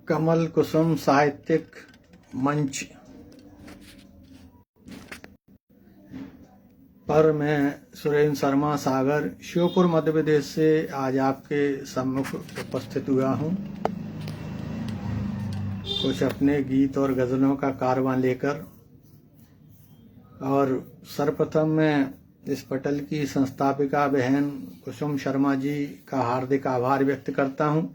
कमल कुसुम साहित्यिक मंच पर मैं सुरेंद्र शर्मा सागर श्योपुर मध्य प्रदेश से आज आपके सम्मुख उपस्थित हुआ हूँ। कुछ अपने गीत और गज़लों का कारवां लेकर। और सर्वप्रथम मैं इस पटल की संस्थापिका बहन कुसुम शर्मा जी का हार्दिक आभार व्यक्त करता हूँ,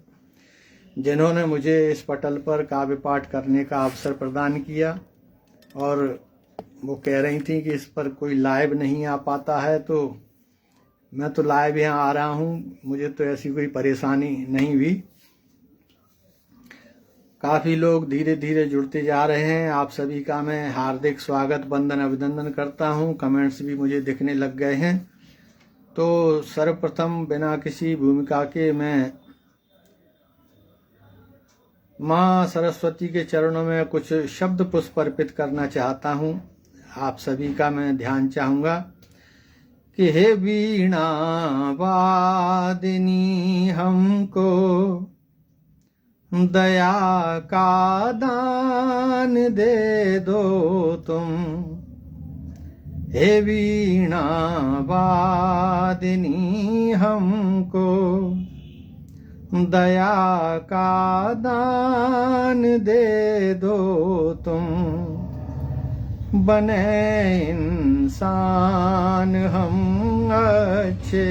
जिन्होंने मुझे इस पटल पर काव्य पाठ करने का अवसर प्रदान किया। और वो कह रही थी कि इस पर कोई लाइव नहीं आ पाता है, तो मैं तो लाइव यहाँ आ रहा हूँ, मुझे तो ऐसी कोई परेशानी नहीं हुई। काफ़ी लोग धीरे धीरे जुड़ते जा रहे हैं। आप सभी का मैं हार्दिक स्वागत वंदन अभिनंदन करता हूँ। कमेंट्स भी मुझे दिखने लग गए हैं। तो सर्वप्रथम बिना किसी भूमिका के मैं माँ सरस्वती के चरणों में कुछ शब्द पुष्प अर्पित करना चाहता हूँ। आप सभी का मैं ध्यान चाहूँगा कि हे वीणा वादिनी हमको दया का दान दे दो तुम। हे वीणा वादिनी हमको दया का दान दे दो तुम। बने इंसान हम अच्छे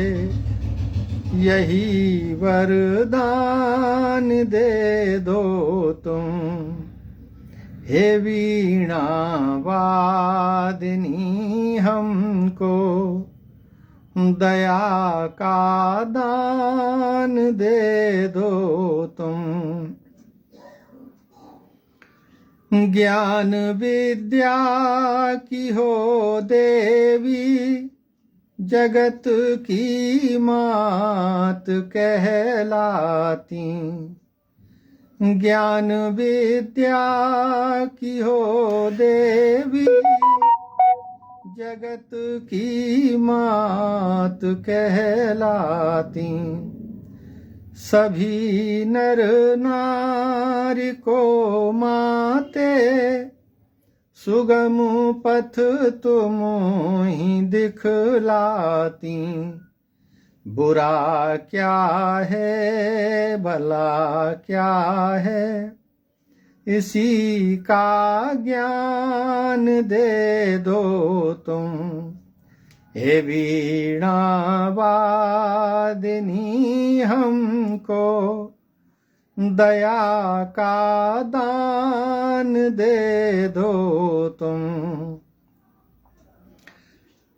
यही वरदान दे दो तुम। हे वीणा वादिनी हमको दया का दान दे दो तुम। ज्ञान विद्या की हो देवी जगत की मात कहलाती। ज्ञान विद्या की हो देवी जगत की मात कहलाती। सभी नर नारी को माते सुगम पथ तुम ही दिखलाती। बुरा क्या है भला क्या है इसी का ज्ञान दे दो तुम। हे वीणा वादिनी हमको दया का दान दे दो तुम।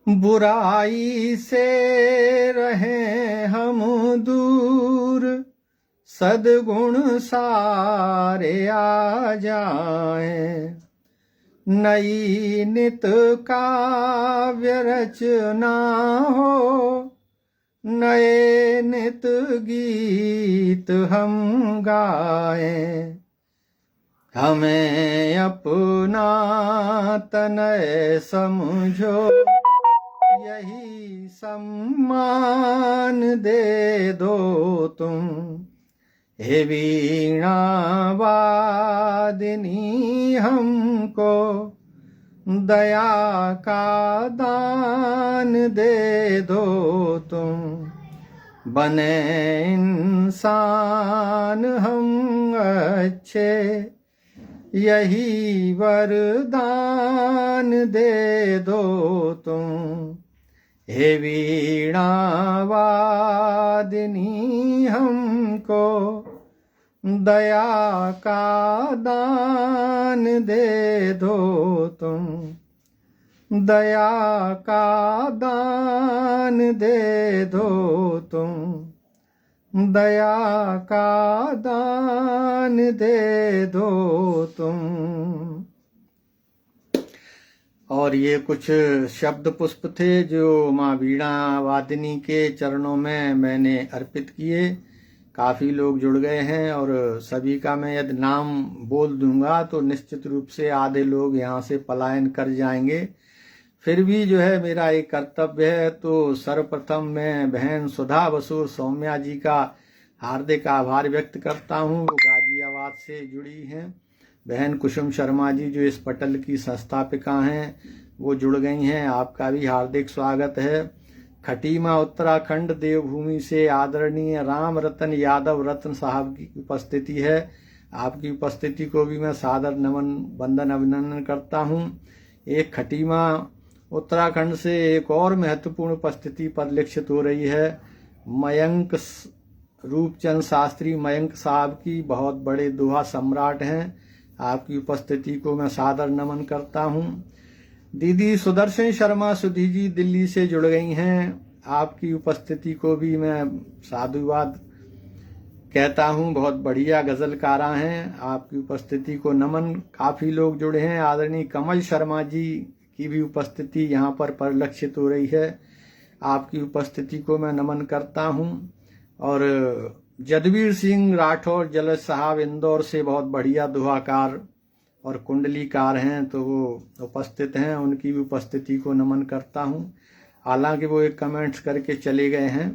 बुराई से रहें हम दूर सद्गुण सारे आ जाएं। नई नित काव्य रचना हो नए नित गीत हम गाएं। हमें अपना तनय समझो यही सम्मान दे दो तुम। हे वीणा वादिनी हमको दया का दान दे दो तुम। बने इंसान हम अच्छे यही वरदान दे दो तुम। हे वीणा वादिनी हमको दया का दान दे दो तुम। दया का दान दे दो तुम। दया का दान दे दो तुम। और ये कुछ शब्द पुष्प थे जो माँ वीणा वादिनी के चरणों में मैंने अर्पित किए। काफ़ी लोग जुड़ गए हैं और सभी का मैं यदि नाम बोल दूंगा तो निश्चित रूप से आधे लोग यहाँ से पलायन कर जाएंगे। फिर भी जो है मेरा एक कर्तव्य है, तो सर्वप्रथम मैं बहन सुधा बसूर सौम्या जी का हार्दिक आभार व्यक्त करता हूँ। वो गाजियाबाद बात से जुड़ी हैं। बहन कुसुम शर्मा जी जो इस पटल की संस्थापिका हैं वो जुड़ गई हैं, आपका भी हार्दिक स्वागत है। खटीमा उत्तराखंड देवभूमि से आदरणीय राम रतन यादव रत्न साहब की उपस्थिति है। आपकी उपस्थिति को भी मैं सादर नमन वंदन अभिनंदन करता हूँ। एक खटीमा उत्तराखंड से एक और महत्वपूर्ण उपस्थिति परिलक्षित हो रही है। मयंक रूपचंद शास्त्री मयंक साहब की बहुत बड़े दोहा सम्राट हैं, आपकी उपस्थिति को मैं सादर नमन करता हूँ। दीदी सुदर्शन शर्मा सुधी जी दिल्ली से जुड़ गई हैं, आपकी उपस्थिति को भी मैं साधुवाद कहता हूँ। बहुत बढ़िया गजलकारा हैं, आपकी उपस्थिति को नमन। काफी लोग जुड़े हैं। आदरणीय कमल शर्मा जी की भी उपस्थिति यहाँ पर परिलक्षित हो रही है, आपकी उपस्थिति को मैं नमन करता हूँ। और जदवीर सिंह राठौर जलज साहब इंदौर से बहुत बढ़िया दोहाकार और कुंडलीकार हैं, तो वो उपस्थित हैं, उनकी भी उपस्थिति को नमन करता हूँ। हालांकि वो एक कमेंट्स करके चले गए हैं।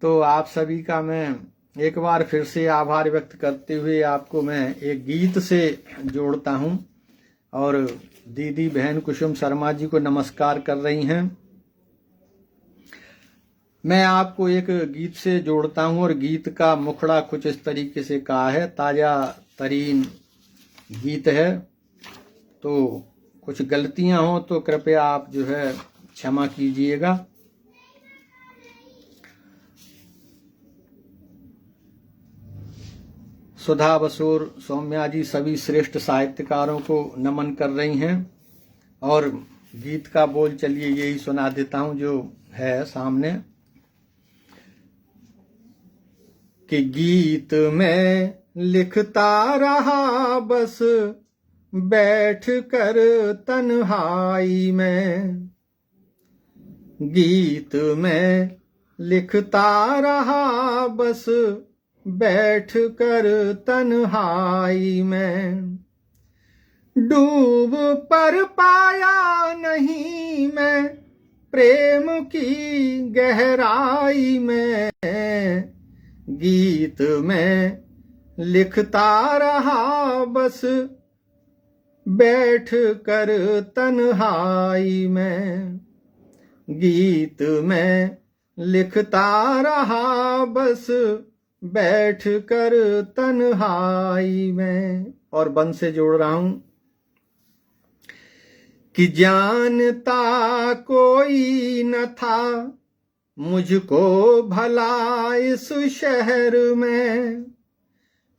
तो आप सभी का मैं एक बार फिर से आभार व्यक्त करते हुए आपको मैं एक गीत से जोड़ता हूँ। और दीदी बहन कुसुम शर्मा जी को नमस्कार कर रही हैं। मैं आपको एक गीत से जोड़ता हूँ और गीत का मुखड़ा कुछ इस तरीके से कहा है। ताजा तरीन गीत है, तो कुछ गलतियां हो तो कृपया आप जो है क्षमा कीजिएगा। सुधा बसूर सौम्या जी सभी श्रेष्ठ साहित्यकारों को नमन कर रही हैं। और गीत का बोल चलिए यही सुना देता हूं जो है सामने कि गीत में लिखता रहा बस बैठ कर तन्हाई में, गीत में लिखता रहा बस बैठ कर तन्हाई में, डूब पर पाया नहीं मैं प्रेम की गहराई में, गीत में लिखता रहा बस बैठ कर तन्हाई में, गीत में लिखता रहा बस बैठ कर तन्हाई में। और बंद से जोड़ रहा हूं कि जानता कोई न था मुझको भला इस शहर में,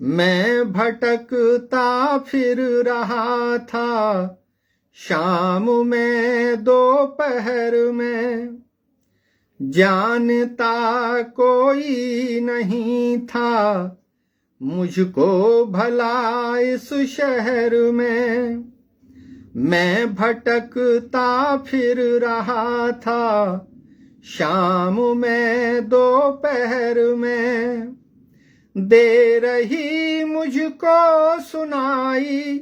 मैं भटकता फिर रहा था शाम में दोपहर में, जानता कोई नहीं था मुझको भला इस शहर में, मैं भटकता फिर रहा था शाम में दोपहर में, दे रही मुझको सुनाई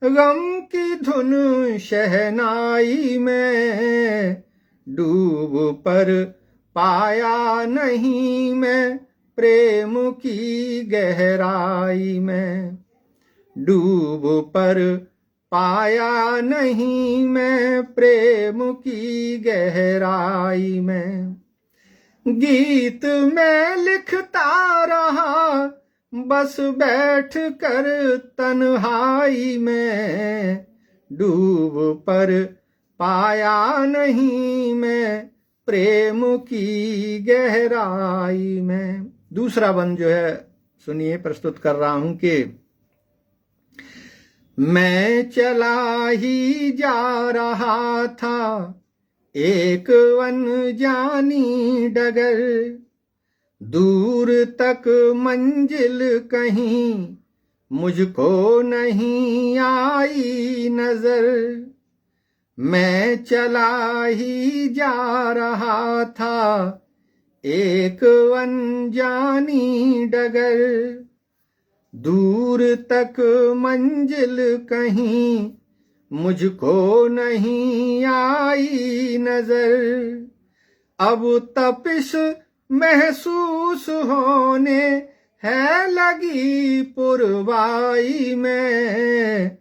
गम की धुन शहनाई में, डूब पर पाया नहीं मैं प्रेम की गहराई में, डूब पर पाया नहीं मैं प्रेम की गहराई में, गीत में लिखता रहा बस बैठ कर तन्हाई में, डूब पर पाया नहीं मैं प्रेम की गहराई में। दूसरा बंद जो है सुनिए प्रस्तुत कर रहा हूं कि मैं चला ही जा रहा था एक अनजानी डगर, दूर तक मंजिल कहीं मुझको नहीं आई नजर, मैं चला ही जा रहा था एक अनजानी डगर, दूर तक मंजिल कहीं मुझको नहीं आई नजर, अब तपिश महसूस होने है लगी पुरवाई में,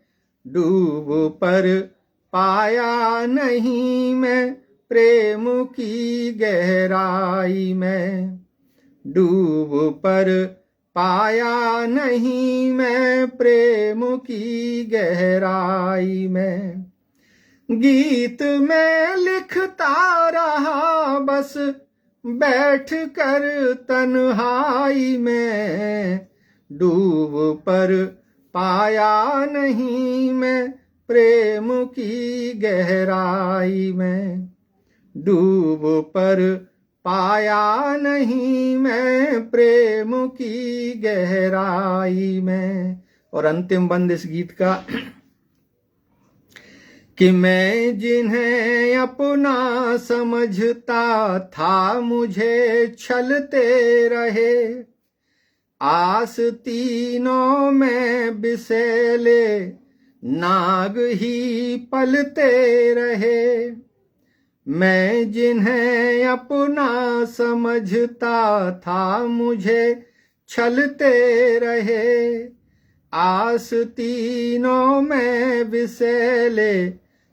डूब पर पाया नहीं मैं प्रेम की गहराई में, डूब पर पाया नहीं मैं प्रेम की गहराई में। गीत में लिखता रहा बस बैठ कर तन्हाई में, डूब पर पाया नहीं मैं प्रेम की गहराई में, डूब पर पाया नहीं मैं प्रेम की गहराई में। और अंतिम बंद इस गीत का कि मैं जिन्हें अपना समझता था मुझे छलते रहे, आस तीनों में बिसेले नाग ही पलते रहे। मैं जिन्हें अपना समझता था मुझे छलते रहे, आस तीनों में बिसेले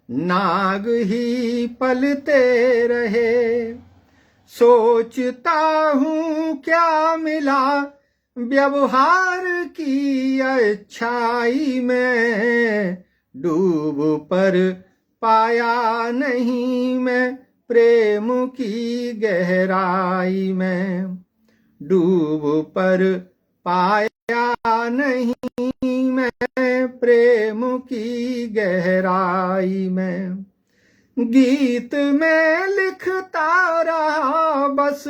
नाग ही पलते रहे। सोचता हूँ क्या मिला व्यवहार की अच्छाई में, डूब पर पाया नहीं मैं प्रेम की गहराई में, डूब पर पाया नहीं मैं प्रेम की गहराई में। गीत में लिखता रहा बस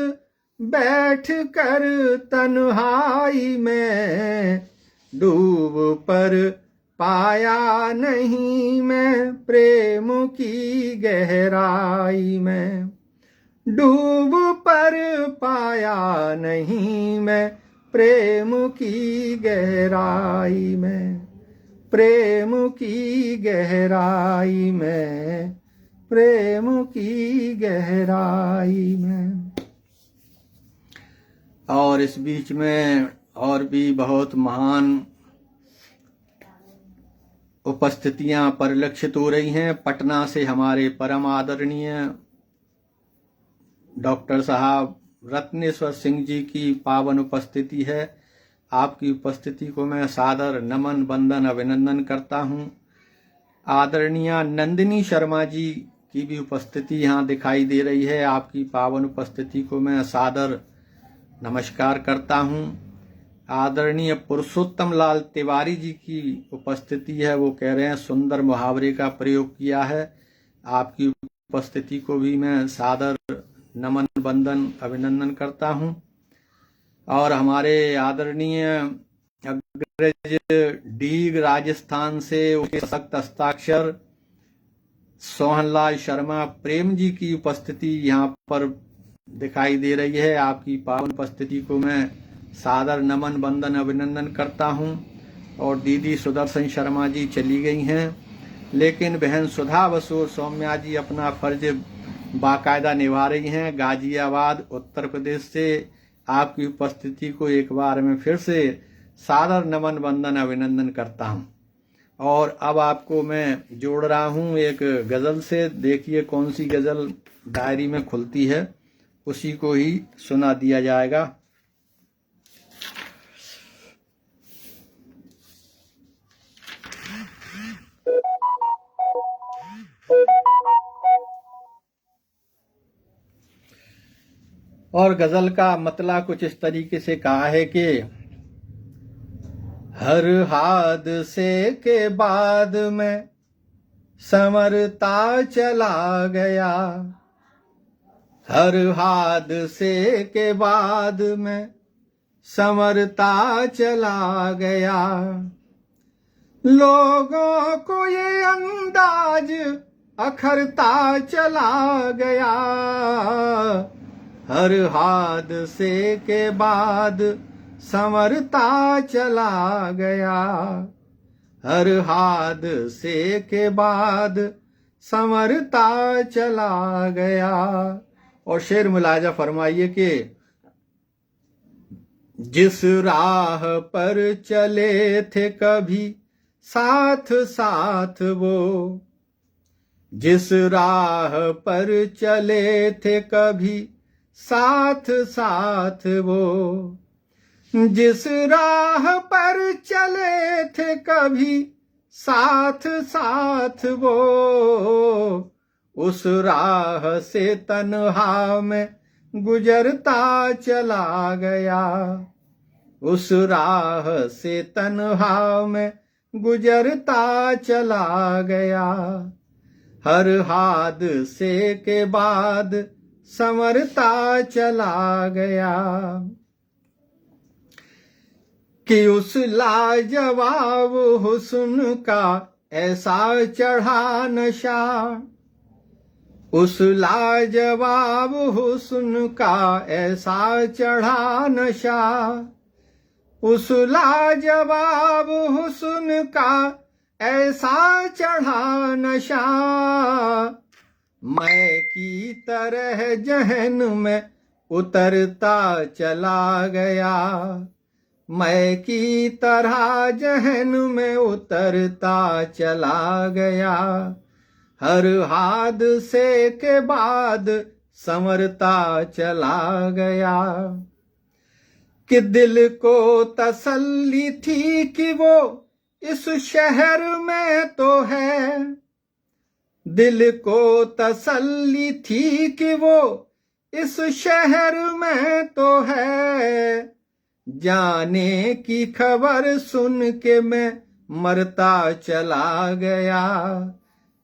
बैठ कर तन्हाई में, डूब पर पाया नहीं मैं प्रेम की गहराई में, डूब पर पाया नहीं मैं प्रेम की गहराई में, प्रेम की गहराई में, प्रेम की गहराई में। और इस बीच में और भी बहुत महान उपस्थितियां परिलक्षित हो रही हैं। पटना से हमारे परम आदरणीय डॉक्टर साहब रत्नेश्वर सिंह जी की पावन उपस्थिति है। आपकी उपस्थिति को मैं सादर नमन वंदन अभिनंदन करता हूं। आदरणीय नंदिनी शर्मा जी की भी उपस्थिति यहाँ दिखाई दे रही है। आपकी पावन उपस्थिति को मैं सादर नमस्कार करता हूं। आदरणीय पुरुषोत्तम लाल तिवारी जी की उपस्थिति है। वो कह रहे हैं सुंदर मुहावरे का प्रयोग किया है। आपकी उपस्थिति को भी मैं सादर नमन वंदन अभिनंदन करता हूं। और हमारे आदरणीय अग्रज डीग राजस्थान से उनके सख्त हस्ताक्षर सोहनलाल शर्मा प्रेम जी की उपस्थिति यहाँ पर दिखाई दे रही है। आपकी पावन उपस्थिति को मैं सादर नमन वंदन अभिनंदन करता हूं। और दीदी सुदर्शन शर्मा जी चली गई हैं, लेकिन बहन सुधा बसु सौम्या जी अपना फर्ज बाकायदा निभा रही हैं। गाजियाबाद उत्तर प्रदेश से आपकी उपस्थिति को एक बार मैं फिर से सादर नमन वंदन अभिनंदन करता हूं। और अब आपको मैं जोड़ रहा हूं एक गजल से। देखिए कौन सी गजल डायरी में खुलती है, उसी को ही सुना दिया जाएगा। और गजल का मतलब कुछ इस तरीके से कहा है कि हर हादसे के बाद में संवरता चला गया, हर हादसे के बाद में संवरता चला गया। लोगों को ये अंदाज अखरता चला गया, हर हादसे के बाद संवरता चला गया, हर हादसे के बाद संवरता चला गया। और शेर मुलाजा फरमाइए कि जिस राह पर चले थे कभी साथ साथ वो, जिस राह पर चले थे कभी साथ साथ वो, जिस राह पर चले थे कभी साथ साथ वो, उस राह से तन्हा में गुजरता चला गया, उस राह से तन्हा में गुजरता चला गया। हर हादसे के बाद संवरता चला गया, कि उस लाजवाब हुस्न का ऐसा चढ़ा नशा, उस लाजवाब हुस्न का ऐसा चढ़ा नशा, उस लाजवाब हुस्न का ऐसा चढ़ा नशा, मैं की तरह जहन में उतरता चला गया, मैं की तरह जहन में उतरता चला गया। हर हादसे के बाद संवरता चला गया, कि दिल को तसल्ली थी कि वो इस शहर में तो है, दिल को तसल्ली थी कि वो इस शहर में तो है, जाने की खबर सुन के मैं मरता चला गया,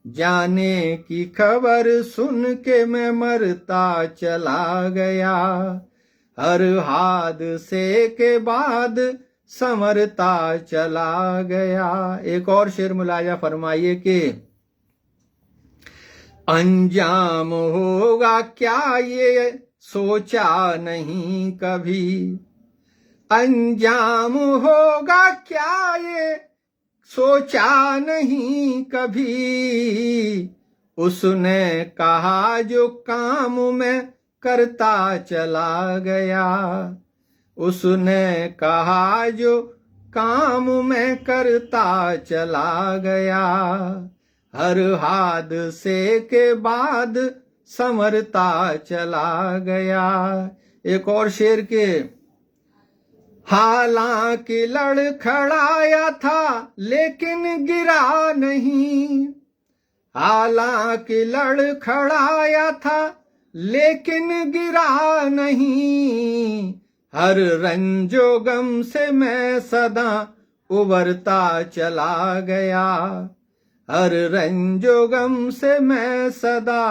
जाने की खबर सुन के मैं मरता चला गया। हर हादसे के बाद संवरता चला गया। एक और शेर मुलाजा फरमाइए कि अंजाम होगा क्या ये सोचा नहीं कभी, अंजाम होगा क्या ये सोचा नहीं कभी, उसने कहा जो काम मैं करता चला गया, उसने कहा जो काम मैं करता चला गया। हर हादसे के बाद संवरता चला गया। एक और शेर के हालांकि लड़खड़ाया था लेकिन गिरा नहीं, हालांकि लड़खड़ाया था लेकिन गिरा नहीं, हर रंजो गम से मैं सदा उबरता चला गया, हर रंजो गम से मैं सदा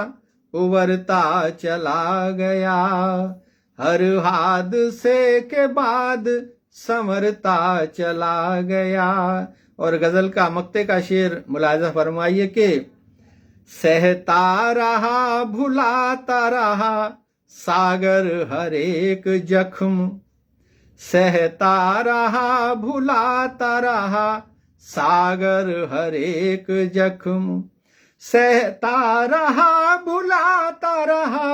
उबरता चला गया। हर हादसे के बाद संवरता चला गया। और गजल का मक्ते का शेर मुलाजा फरमाइए कि सहता रहा भुलाता रहा सागर हर एक जख्म, सहता रहा भुलाता रहा सागर हर एक जख्म, सहता रहा भुलाता रहा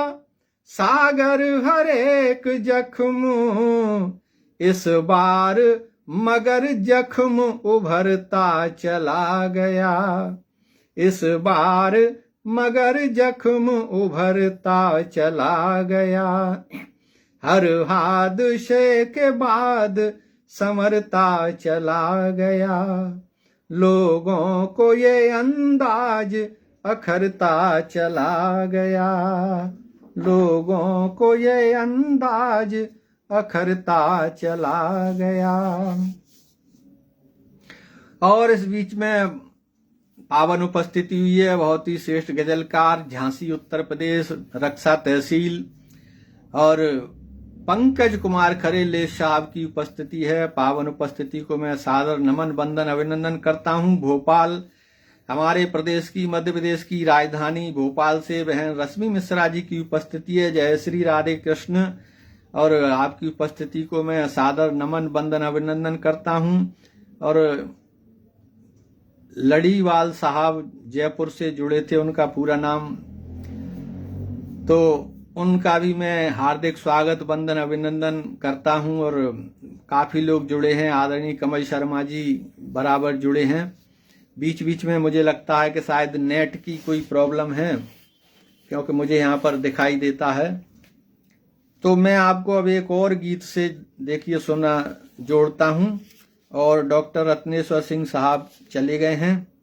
सागर हर एक जख्म, इस बार मगर जख्म उभरता चला गया, इस बार मगर जख्म उभरता चला गया। हर हादसे के बाद संवरता चला गया। लोगों को ये अंदाज अखरता चला गया, लोगों को ये अंदाज अखरता चला गया। और इस बीच में पावन उपस्थिति हुई है बहुत ही श्रेष्ठ गजलकार झांसी उत्तर प्रदेश रक्षा तहसील और पंकज कुमार खरेले साहब की उपस्थिति है। पावन उपस्थिति को मैं सादर नमन वंदन अभिनंदन करता हूं। भोपाल हमारे प्रदेश की मध्य प्रदेश की राजधानी भोपाल से बहन रश्मि मिश्रा जी की उपस्थिति है। जय श्री राधे कृष्ण। और आपकी उपस्थिति को मैं सादर नमन वंदन अभिनंदन करता हूं। और लड़ीवाल साहब जयपुर से जुड़े थे, उनका पूरा नाम तो उनका भी मैं हार्दिक स्वागत वंदन अभिनंदन करता हूं। और काफ़ी लोग जुड़े हैं, आदरणीय कमल शर्मा जी बराबर जुड़े हैं। बीच बीच में मुझे लगता है कि शायद नेट की कोई प्रॉब्लम है, क्योंकि मुझे यहाँ पर दिखाई देता है। तो मैं आपको अब एक और गीत से देखिए सुना जोड़ता हूँ। और डॉक्टर रत्नेश्वर सिंह साहब चले गए हैं।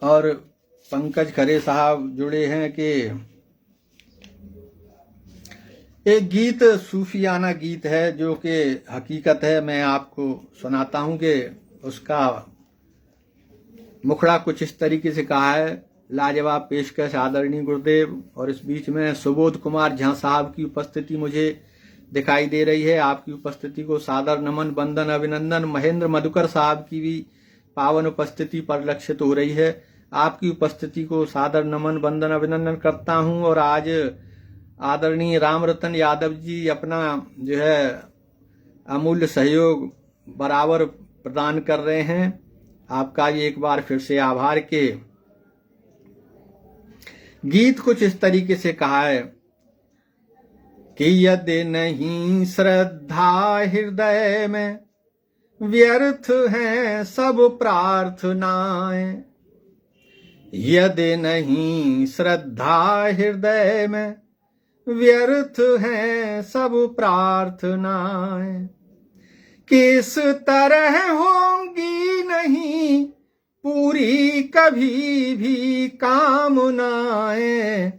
और पंकज खरे साहब जुड़े हैं कि एक गीत सूफियाना गीत है जो कि हकीकत है। मैं आपको सुनाता हूं कि उसका मुखड़ा कुछ इस तरीके से कहा है। लाजवाब पेशकश आदरणीय गुरुदेव। और इस बीच में सुबोध कुमार झा साहब की उपस्थिति मुझे दिखाई दे रही है। आपकी उपस्थिति को सादर नमन वंदन अभिनंदन। महेंद्र मधुकर साहब की भी पावन उपस्थिति परिलक्षित हो रही है। आपकी उपस्थिति को सादर नमन वंदन अभिनंदन करता हूं। और आज आदरणीय राम रतन यादव जी अपना जो है अमूल्य सहयोग बराबर प्रदान कर रहे हैं। आपका ये एक बार फिर से आभार के गीत कुछ इस तरीके से कहा है कि यदि नहीं श्रद्धा हृदय में व्यर्थ हैं सब प्रार्थनाएं। यदि नहीं श्रद्धा हृदय में व्यर्थ हैं सब प्रार्थनाएं। किस तरह होंगी नहीं पूरी कभी भी कामनाएं।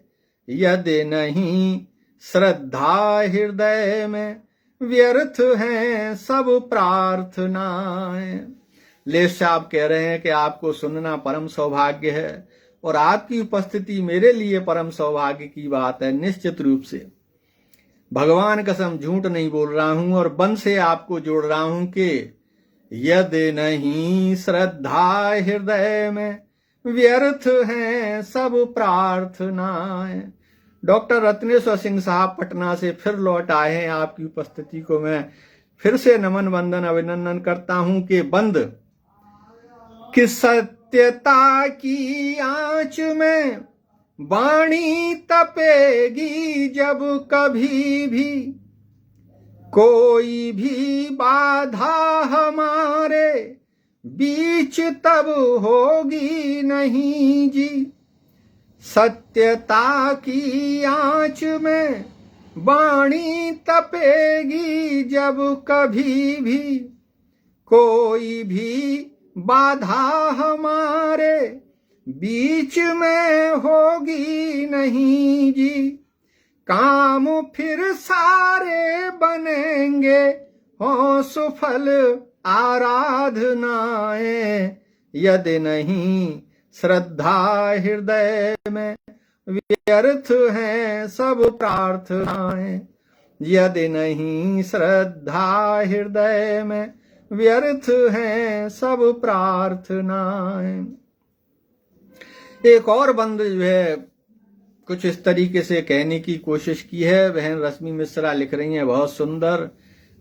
यदि नहीं श्रद्धा हृदय में व्यर्थ हैं सब प्रार्थनाएं। लेस साहब कह रहे हैं कि आपको सुनना परम सौभाग्य है और आपकी उपस्थिति मेरे लिए परम सौभाग्य की बात है। निश्चित रूप से भगवान कसम झूठ नहीं बोल रहा हूं और बन से आपको जोड़ रहा हूं कि यदि नहीं श्रद्धा हृदय में व्यर्थ हैं सब प्रार्थनाएं। डॉक्टर रत्नेश्वर सिंह साहब पटना से फिर लौट आए हैं। आपकी उपस्थिति को मैं फिर से नमन वंदन अभिनंदन करता हूं कि बंद कि सत्यता की आंच में वाणी तपेगी जब कभी भी। कोई भी बाधा हमारे बीच तब होगी नहीं जी। सत्यता की आंच में वाणी तपेगी जब कभी भी। कोई भी बाधा हमारे बीच में होगी नहीं जी। काम फिर सारे बनेंगे हो सुफल आराधनाएं। यदि नहीं श्रद्धा हृदय में व्यर्थ हैं सब प्रार्थनाएं। यदि नहीं श्रद्धा हृदय में व्यर्थ हैं सब प्रार्थनाएं। एक और बंद जो है कुछ इस तरीके से कहने की कोशिश की है। बहन रश्मि मिश्रा लिख रही हैं बहुत सुंदर।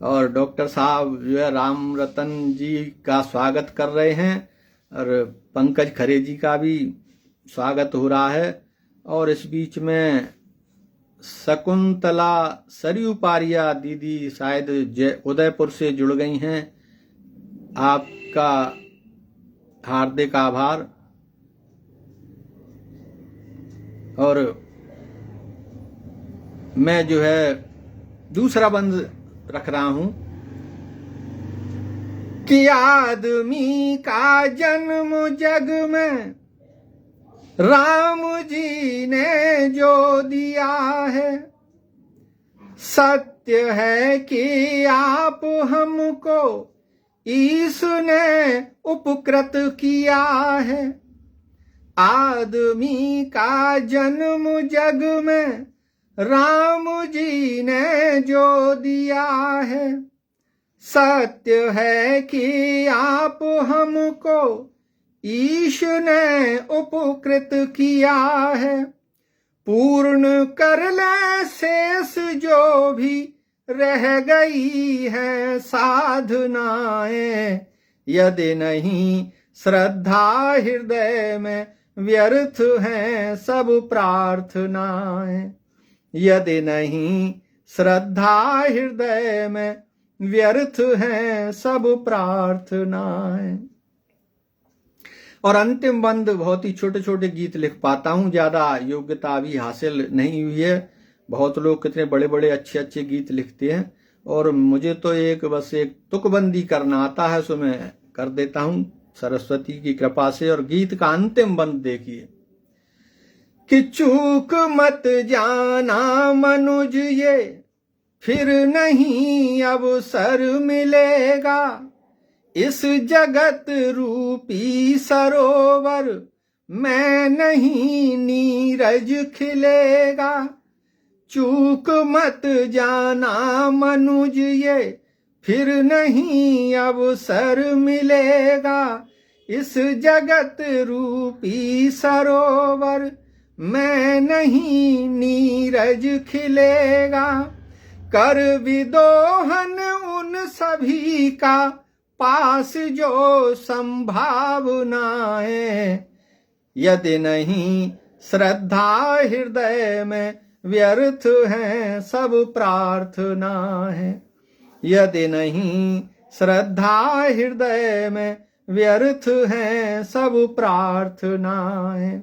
और डॉक्टर साहब जो है राम रतन जी का स्वागत कर रहे हैं और पंकज खरे जी का भी स्वागत हो रहा है। और इस बीच में शकुंतला सरयू पारिया दीदी शायद उदयपुर से जुड़ गई हैं। आपका हार्दिक आभार। और मैं जो है दूसरा बंद रख रहा हूं कि आदमी का जन्म जग में राम जी ने जो दिया है। सत्य है कि आप हमको ईश्वर ने उपकृत किया है। आदमी का जन्म जग में राम जी ने जो दिया है। सत्य है कि आप हमको ईश्वर ने उपकृत किया है। पूर्ण कर ले शेष जो भी रह गई है साधनाएं। यदि नहीं श्रद्धा हृदय में व्यर्थ हैं सब प्रार्थनाएं। यदि नहीं श्रद्धा हृदय में व्यर्थ हैं सब प्रार्थनाएं। और अंतिम बंद बहुत ही छोटे छोटे गीत लिख पाता हूं, ज्यादा योग्यता अभी हासिल नहीं हुई है। बहुत लोग कितने बड़े बड़े अच्छे अच्छे गीत लिखते हैं, और मुझे तो बस एक तुकबंदी करना आता है, सो मैं कर देता हूं सरस्वती की कृपा से। और गीत का अंतिम बंद देखिए कि चूक मत जाना मनुज ये फिर नहीं अवसर मिलेगा, इस जगत रूपी सरोवर में नहीं नीरज खिलेगा। चूक मत जाना मनुज ये फिर नहीं अवसर मिलेगा, इस जगत रूपी सरोवर में नहीं नीरज खिलेगा। कर विदोहन उन सभी का पास जो संभावनाएं, यदि नहीं श्रद्धा हृदय में व्यर्थ हैं सब प्रार्थनाएं। यदि नहीं श्रद्धा हृदय में व्यर्थ हैं सब प्रार्थनाएं।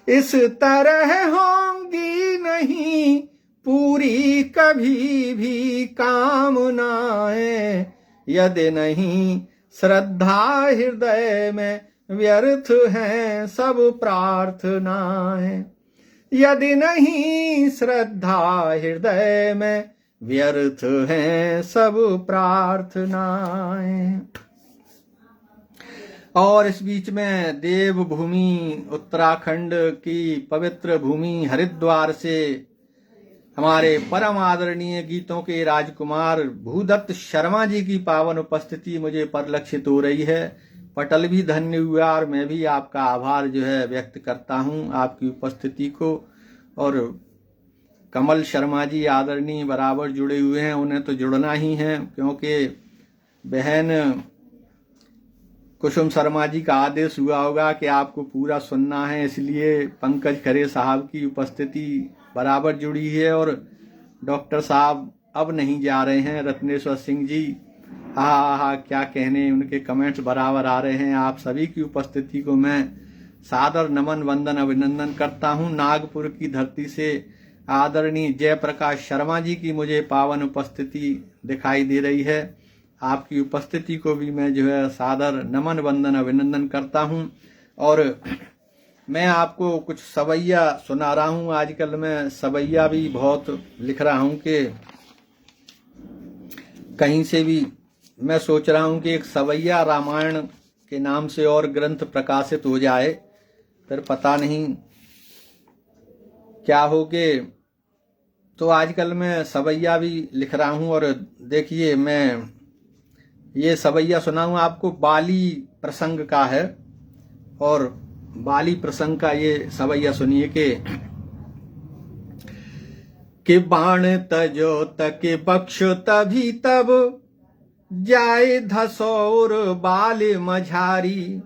इस तरह होंगी नहीं पूरी कभी भी कामनाएं, यदि नहीं श्रद्धा हृदय में व्यर्थ हैं सब प्रार्थनाएं। यदि नहीं श्रद्धा हृदय में व्यर्थ हैं सब प्रार्थनाएं। और इस बीच में देवभूमि उत्तराखंड की पवित्र भूमि हरिद्वार से हमारे परम आदरणीय गीतों के राजकुमार भूदत्त शर्मा जी की पावन उपस्थिति मुझे परिलक्षित हो रही है। पटल भी धन्य हुआ, और मैं भी आपका आभार व्यक्त करता हूं आपकी उपस्थिति को। और कमल शर्मा जी आदरणीय बराबर जुड़े हुए हैं, उन्हें तो जुड़ना ही है, क्योंकि बहन कुसुम शर्मा जी का आदेश हुआ होगा कि आपको पूरा सुनना है, इसलिए पंकज खरे साहब की उपस्थिति बराबर जुड़ी है। और डॉक्टर साहब अब नहीं जा रहे हैं, रत्नेश्वर सिंह जी, हा क्या कहने, उनके कमेंट्स बराबर आ रहे हैं। आप सभी की उपस्थिति को मैं सादर नमन वंदन अभिनंदन करता हूं। नागपुर की धरती से आदरणीय जयप्रकाश शर्मा जी की मुझे पावन उपस्थिति दिखाई दे रही है। आपकी उपस्थिति को भी मैं सादर नमन वंदन अभिनंदन करता हूं। और मैं आपको कुछ सवैया सुना रहा हूं। आजकल मैं सवैया भी बहुत लिख रहा हूं कि कहीं से भी मैं सोच रहा हूं कि एक सवैया रामायण के नाम से और ग्रंथ प्रकाशित हो जाए, फिर पता नहीं क्या हो के। तो आजकल मैं सवैया भी लिख रहा हूं। और देखिए, मैं ये सवैया सुनाऊं आपको, बाली प्रसंग का है। और बाली प्रसंग का ये सवैया सुनिए कि बाण तजो तके बख्श तभी तब जाए धसौर बाल मझारी।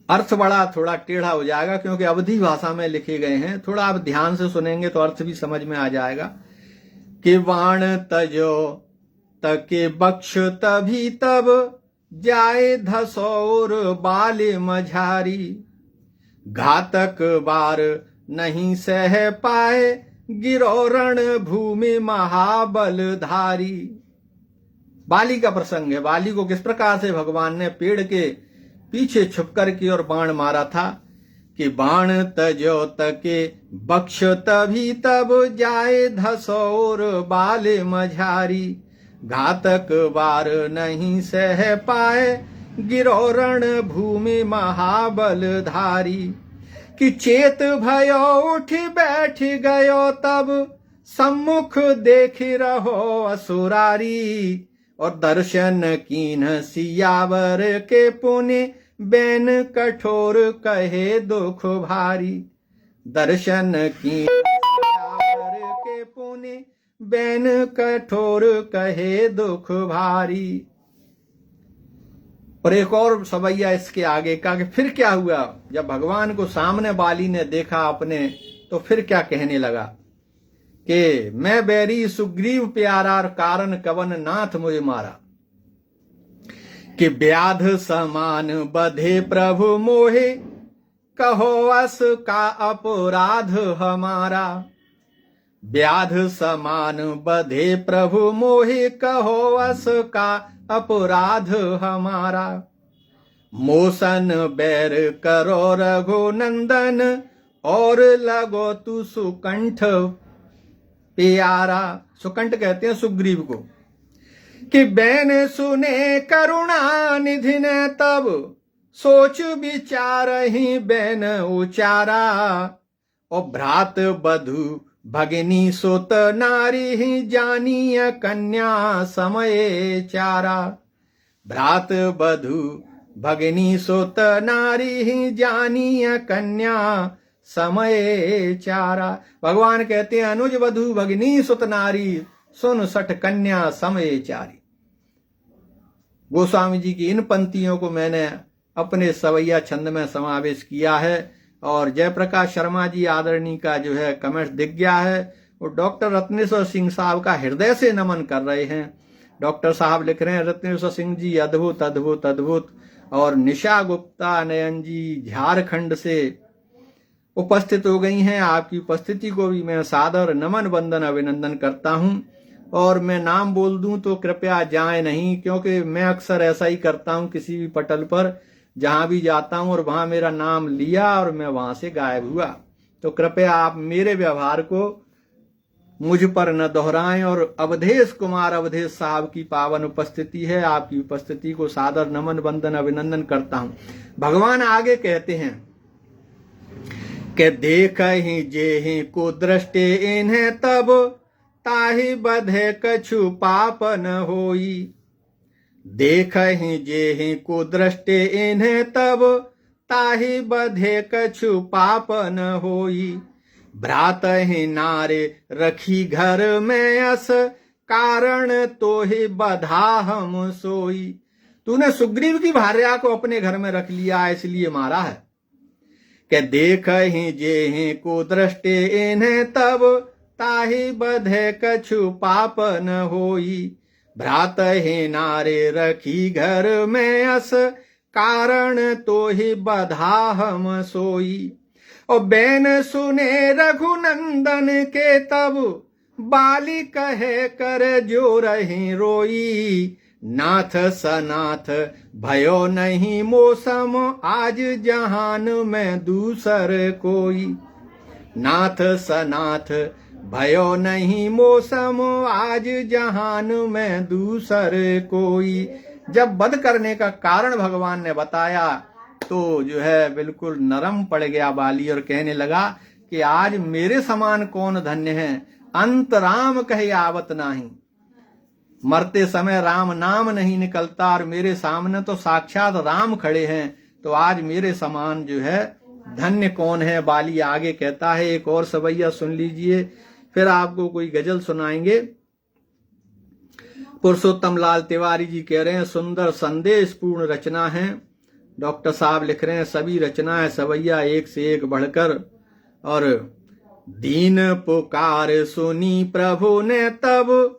अर्थ बड़ा थोड़ा टेढ़ा हो जाएगा, क्योंकि अवधी भाषा में लिखे गए हैं। थोड़ा आप ध्यान से सुनेंगे तो अर्थ भी समझ में आ जाएगा। कि बाण तजो तके बख्श तभी तब जाए धसौर बाल मझारी। घातक बार नहीं सह पाए गिरो रण भूमि महाबलधारी। बाली का प्रसंग है। बाली को किस प्रकार से भगवान ने पेड़ के पीछे छुपकर की और बाण मारा था। कि बाण तजो तके बख्श तभी तब जाए धसौर बाल मझारी। घातक बार नहीं सह पाए गिरो रण भूमि महाबलधारी। कि चेत भयो उठ बैठ गयो तब सम्मुख देख रहो असुरारी। और दर्शन कीन सियावर के पुनि बैन कठोर कहे दुख भारी। दर्शन कीन सियावर के पुनि बैन कठोर कहे दुख भारी। और एक और सवैया इसके आगे का कि फिर क्या हुआ, जब भगवान को सामने बाली ने देखा अपने, तो फिर क्या कहने लगा कि मैं बैरी सुग्रीव प्यारा, कारण कवन नाथ मुझे मारा। कि व्याध समान बधे प्रभु मोहे, कहो अस का अपराध हमारा। व्याध समान बधे प्रभु मोहे, कहो अस का अपराध हमारा। मोसन बैर करो रघुनंदन, और लगो तू सुकंठ प्यारा। सुकंठ कहते हैं सुग्रीव को। कि बैन सुने करुणा निधि ने, तब सोच विचार ही बैन उचारा। और भ्रात बधु भगिनी सुत नारी ही, जानिय कन्या समय चारा। भ्रात बधु भगिनी सुत नारी ही, जानिय कन्या समय चारा। भगवान कहते हैं अनुज वधु भगिनी सुत नारी, सुन सठ कन्या समय चारी। गोस्वामी जी की इन पंक्तियों को मैंने अपने सवैया छंद में समावेश किया है। और जयप्रकाश शर्मा जी आदरणीय का जो है कमेंट दिख गया है, वो डॉक्टर रत्नेश्वर सिंह साहब का हृदय से नमन कर रहे हैं। डॉक्टर साहब लिख रहे हैं रत्नेश्वर सिंह जी अद्भुत अद्भुत अद्भुत। और निशा गुप्ता नयन जी झारखंड से उपस्थित हो गई हैं। आपकी उपस्थिति को भी मैं सादर नमन वंदन अभिनंदन करता हूं। और मैं नाम बोल दूं तो कृपया जाए नहीं, क्योंकि मैं अक्सर ऐसा ही करता हूं, किसी भी पटल पर जहां भी जाता हूं और वहां मेरा नाम लिया और मैं वहां से गायब हुआ, तो कृपया आप मेरे व्यवहार को मुझ पर न दोहराएं। और अवधेश कुमार अवधेश साहब की पावन उपस्थिति है, आपकी उपस्थिति को सादर नमन वंदन अभिनंदन करता हूं। भगवान आगे कहते हैं कि देख ही जे ही को दृष्टि इन्हें, तब ताहि बधे कछु पाप न होई। देख ही जे ही को दृष्टि इन्हें, तब ताहि बधे कछु पाप न होई। भ्रात ही नारे रखी घर में अस, कारण तो ही बधा हम सोई। तूने सुग्रीव की भार्या को अपने घर में रख लिया, इसलिए मारा है। के देख ही जे ही को दृष्टि इन्हें, तब ताहि बधे कछु पाप न होई। भ्रात ही नारे रखी घर में अस, कारण तो ही बधा हम सोई। और बैन सुने रघुनंदन के, तब बाली कहे कर जो रही रोई। नाथ सनाथ भयो नहीं मौसम, आज जहान में दूसर कोई। नाथ सनाथ भयो नहीं मौसम, आज जहान में दूसर कोई। जब वध करने का कारण भगवान ने बताया तो जो है बिल्कुल नरम पड़ गया बाली और कहने लगा कि आज मेरे समान कौन धन्य है। अंत राम कहे आवत नाही। मरते समय राम नाम नहीं निकलता और मेरे सामने तो साक्षात राम खड़े हैं, तो आज मेरे समान जो है धन्य कौन है। बाली आगे कहता है, एक और सवैया सुन लीजिए, फिर आपको कोई गजल सुनाएंगे। पुरुषोत्तम लाल तिवारी जी कह रहे हैं सुंदर संदेश पूर्ण रचना है। डॉक्टर साहब लिख रहे हैं सभी रचनाएं सवैया एक से एक बढ़कर। और दीन पुकार सुनी प्रभु ने, तब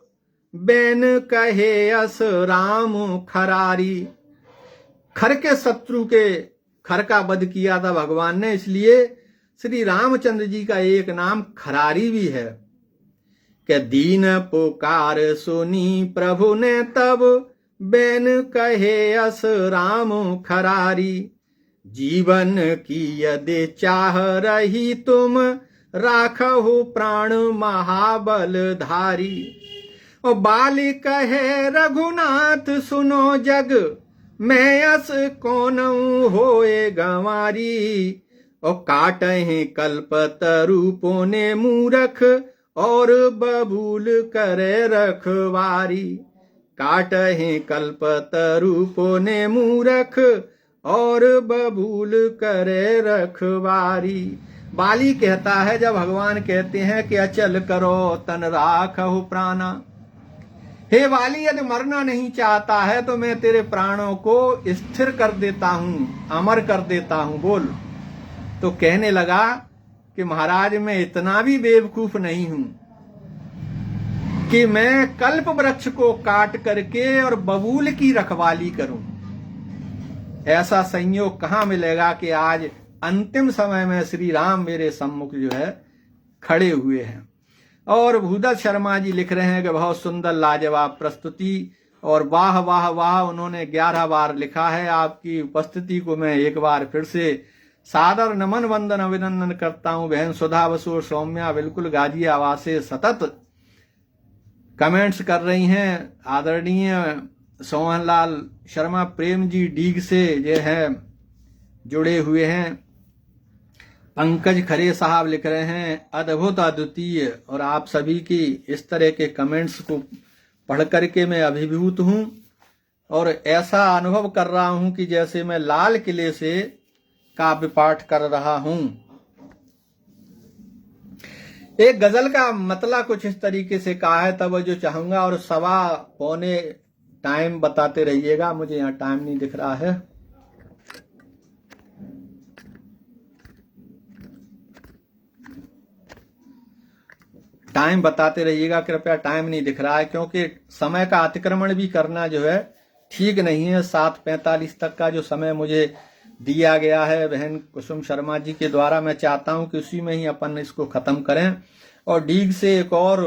बैन कहे अस राम खरारी। खर के शत्रु के खर का वध किया था भगवान ने, इसलिए श्री रामचंद्र जी का एक नाम खरारी भी है। कि दीन पुकार सुनी प्रभु ने, तब बैन कहे अस राम खरारी। जीवन की यदि चाह रही तुम, राखहु प्राण महाबल धारी। और बाली कहे रघुनाथ सुनो जग, मैं अस कौन होए गंवारी। और काटहि कल्पतरु पोने मूरख, और बबूल करे रखवारी। काटहि कल्पतरु पोने मूरख, और बबूल करे रखवारी। बाली कहता है जब भगवान कहते हैं कि अचल करो तन राखहु प्राणा, हे वाली, यदि मरना नहीं चाहता है तो मैं तेरे प्राणों को स्थिर कर देता हूं, अमर कर देता हूं, बोल। तो कहने लगा कि महाराज, मैं इतना भी बेवकूफ नहीं हूं कि मैं कल्प वृक्ष को काट करके और बबूल की रखवाली करूं। ऐसा संयोग कहां मिलेगा कि आज अंतिम समय में श्री राम मेरे सम्मुख जो है खड़े हुए हैं। और भूदत्त शर्मा जी लिख रहे हैं कि बहुत सुंदर लाजवाब प्रस्तुति, और वाह वाह वाह उन्होंने 11 बार लिखा है। आपकी उपस्थिति को मैं एक बार फिर से सादर नमन वंदन अभिनंदन करता हूं। बहन सुधा बसु और सौम्या बिल्कुल गाजी आवाज से सतत कमेंट्स कर रही हैं। आदरणीय सोहनलाल शर्मा प्रेम जी डीग से जो है जुड़े हुए हैं। पंकज खरे साहब लिख रहे हैं अद्भुत अद्वितीय। और आप सभी की इस तरह के कमेंट्स को पढ़ करके मैं अभिभूत हूं और ऐसा अनुभव कर रहा हूं कि जैसे मैं लाल किले से काव्य पाठ कर रहा हूं। एक गजल का मतला कुछ इस तरीके से कहा है, तब जो चाहूंगा, और 1:15 टाइम बताते रहिएगा। मुझे यहाँ टाइम नहीं दिख रहा है। टाइम बताते रहिएगा कृपया। टाइम नहीं दिख रहा है क्योंकि समय का अतिक्रमण भी करना जो है ठीक नहीं है। 7:45 तक का जो समय मुझे दिया गया है बहन कुसुम शर्मा जी के द्वारा, मैं चाहता हूं कि उसी में ही अपन इसको खत्म करें। और डीग से एक और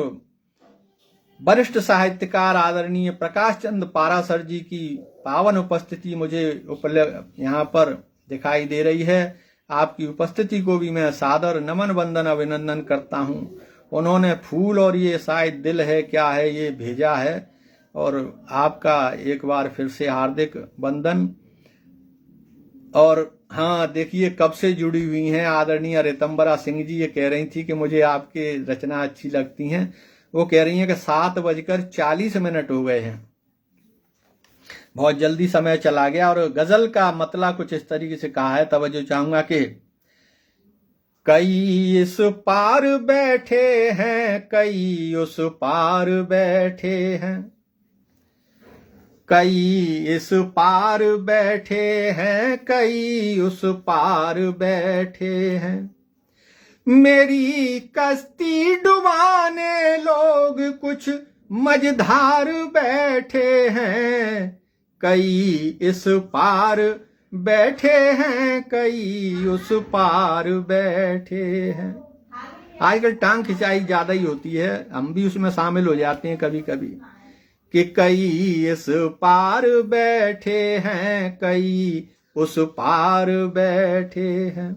वरिष्ठ साहित्यकार आदरणीय प्रकाश चंद पारासर जी की पावन उपस्थिति मुझे यहाँ पर दिखाई दे रही है। आपकी उपस्थिति को भी मैं सादर नमन वंदन अभिनंदन करता हूं। उन्होंने फूल और ये शायद दिल है क्या है ये भेजा है, और आपका एक बार फिर से हार्दिक वंदन। और हाँ, देखिए कब से जुड़ी हुई हैं आदरणीय रितंबरा सिंह जी। ये कह रही थी कि मुझे आपके रचना अच्छी लगती हैं। वो कह रही हैं कि 7:40 हो गए हैं, बहुत जल्दी समय चला गया। और गजल का मतला कुछ इस तरीके से कहा है, तवज्जो चाहूंगा कि कई इस पार बैठे हैं, कई उस पार बैठे हैं, कई इस पार बैठे हैं, कई उस पार बैठे हैं। मेरी कश्ती डुबाने लोग कुछ मझधार बैठे हैं, कई इस पार बैठे हैं, कई उस पार बैठे हैं। आजकल टांग खिंचाई ज्यादा ही होती है, हम भी उसमें शामिल हो जाते हैं कभी कभी, कि कई इस पार बैठे हैं, कई उस पार बैठे हैं।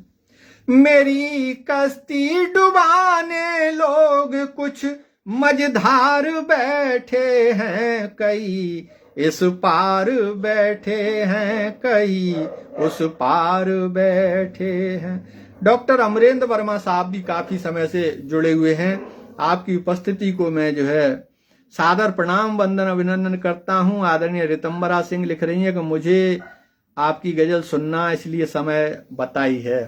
मेरी कश्ती डुबाने लोग कुछ मझधार बैठे हैं, कई इस पार बैठे हैं, कई उस पार बैठे हैं। डॉक्टर अमरेंद्र वर्मा साहब भी काफी समय से जुड़े हुए हैं। आपकी उपस्थिति को मैं जो है सादर प्रणाम वंदन अभिनंदन करता हूं। आदरणीय रितंबरा सिंह लिख रही हैं कि मुझे आपकी गजल सुनना, इसलिए समय बताई है।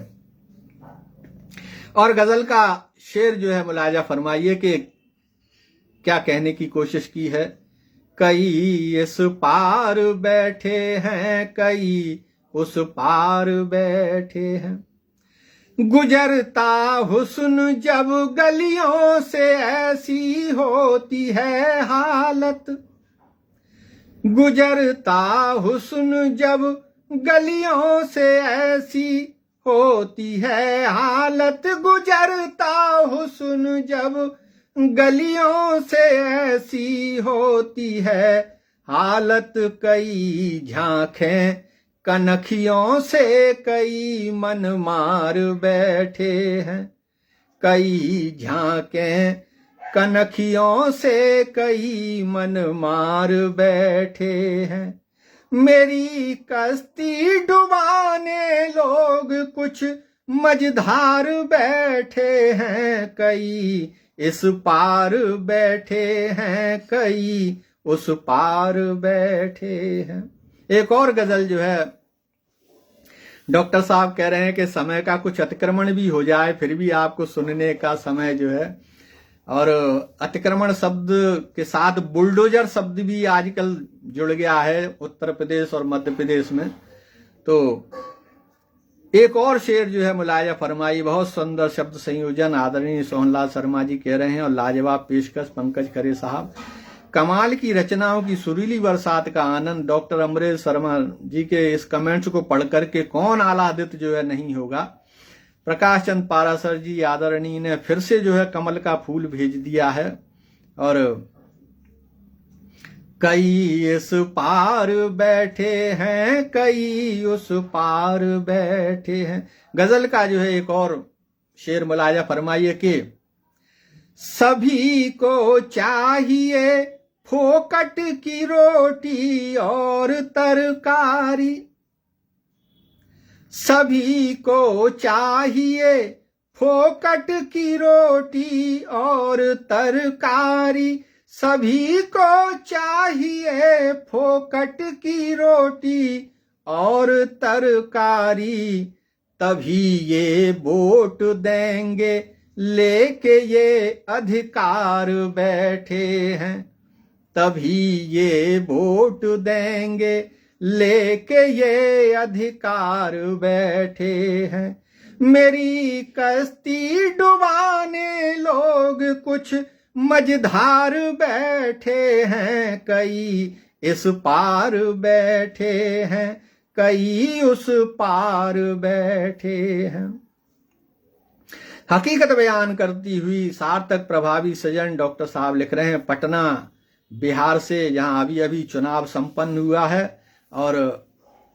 और गजल का शेर जो है मुलाजा फरमाइए कि क्या कहने की कोशिश की है। कई इस पार बैठे हैं, कई उस पार बैठे हैं। गुजरता हुस्न जब गलियों से ऐसी होती है हालत, गुजरता हुस्न जब गलियों से ऐसी होती है हालत, गुजरता हुस्न जब गलियों से ऐसी होती है हालत। कई झांखें कनखियों से कई मन मार बैठे हैं, कई झांकें कनखियों से कई मन मार बैठे हैं। मेरी कश्ती डुबाने लोग कुछ मझधार बैठे हैं, कई इस पार बैठे हैं, कई उस पार बैठे हैं। एक और गजल जो है डॉक्टर साहब कह रहे हैं कि समय का कुछ अतिक्रमण भी हो जाए फिर भी आपको सुनने का समय जो है और अतिक्रमण शब्द के साथ बुलडोजर शब्द भी आजकल जुड़ गया है उत्तर प्रदेश और मध्य प्रदेश में। तो एक और शेर जो है मुलायजा फरमाई, बहुत सुंदर शब्द संयोजन आदरणीय सोहनलाल शर्मा जी कह रहे हैं और लाजवाब पेशकश पंकज खरे साहब। कमाल की रचनाओं की सुरीली बरसात का आनंद। डॉक्टर अमरेश शर्मा जी के इस कमेंट्स को पढ़ करके कौन आह्लादित जो है नहीं होगा। प्रकाश चंद पारासर जी आदरणीय ने फिर से जो है कमल का फूल भेज दिया है। और कई इस पार बैठे हैं, कई उस पार बैठे हैं। गजल का जो है एक और शेर मुलाजा फरमाइए कि सभी को चाहिए फोकट की रोटी और तरकारी, सभी को चाहिए फोकट की रोटी और तरकारी, सभी को चाहिए फोकट की रोटी और तरकारी, तभी ये वोट देंगे लेके ये अधिकार बैठे हैं, तभी ये वोट देंगे लेके ये अधिकार बैठे हैं। मेरी कश्ती डुबाने लोग कुछ मझधार बैठे हैं, कई इस पार बैठे हैं, कई उस पार बैठे हैं। हकीकत बयान करती हुई सार्थक प्रभावी सजन डॉक्टर साहब लिख रहे हैं पटना बिहार से, जहां अभी अभी चुनाव संपन्न हुआ है। और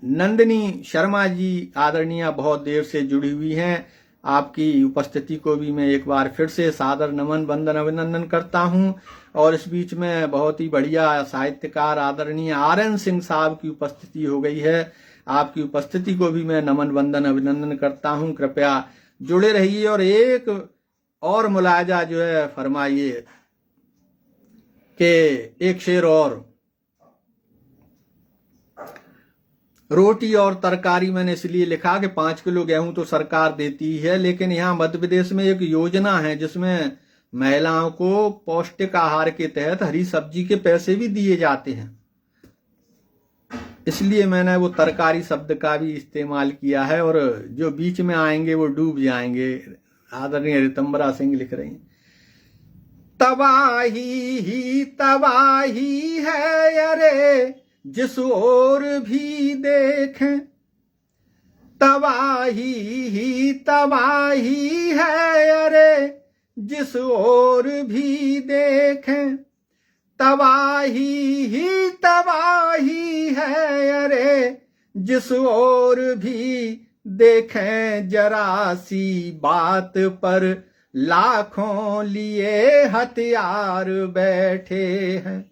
नंदिनी शर्मा जी आदरणीय बहुत देर से जुड़ी हुई हैं। आपकी उपस्थिति को भी मैं एक बार फिर से सादर नमन वंदन अभिनंदन करता हूं। और इस बीच में बहुत ही बढ़िया साहित्यकार आदरणीय RN सिंह साहब की उपस्थिति हो गई है। आपकी उपस्थिति को भी मैं नमन वंदन अभिनंदन करता हूं। कृपया जुड़े रहिए और एक और मुलाजा जो है फरमाइए कि एक शेर और। रोटी और तरकारी मैंने इसलिए लिखा कि 5 किलो गेहूं तो सरकार देती है, लेकिन यहाँ मध्य प्रदेश में एक योजना है जिसमें महिलाओं को पौष्टिक आहार के तहत हरी सब्जी के पैसे भी दिए जाते हैं, इसलिए मैंने वो तरकारी शब्द का भी इस्तेमाल किया है। और जो बीच में आएंगे वो डूब जाएंगे। आदरणीय रितंबरा सिंह लिख रही हैं, तबाही ही तबाही है अरे जिस ओर भी देखें, तबाही ही तबाही है अरे जिस ओर भी देखें, तबाही ही तबाही है अरे जिस ओर भी देखें, जरा सी बात पर लाखों लिए हथियार बैठे हैं,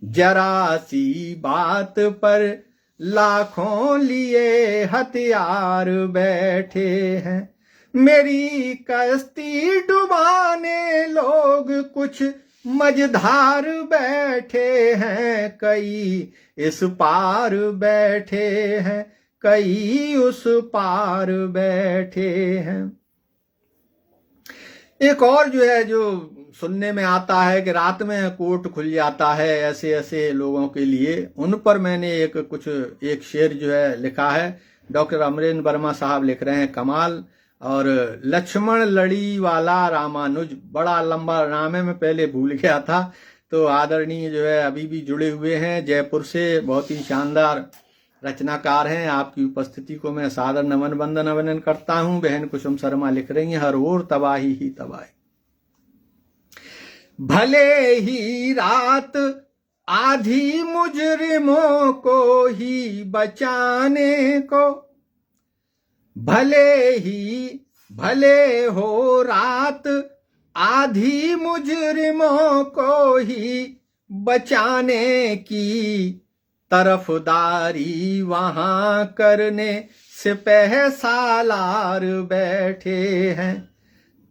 जरा सी बात पर लाखों लिए हथियार बैठे हैं। मेरी कश्ती डुबाने लोग कुछ मझधार बैठे हैं, कई इस पार बैठे हैं, कई उस पार बैठे हैं। एक और जो है जो सुनने में आता है कि रात में कोर्ट खुल जाता है ऐसे ऐसे लोगों के लिए, उन पर मैंने एक शेर जो है लिखा है। डॉक्टर अमरेंद्र वर्मा साहब लिख रहे हैं कमाल। और लक्ष्मण लड़ी वाला रामानुज, बड़ा लंबा नाम है, मैं पहले भूल गया था। तो आदरणीय जो है अभी भी जुड़े हुए हैं जयपुर से, बहुत ही शानदार रचनाकार हैं। आपकी उपस्थिति को मैं सादर नमन वंदन अभिनंदन करता हूं। बहन कुसुम शर्मा लिख रही हैं, हर ओर तबाही ही तबाही, भले ही रात आधी मुजरिमों को ही बचाने को, भले हो रात आधी मुजरिमों को ही बचाने की, तरफदारी वहां करने सिपह सालार बैठे हैं,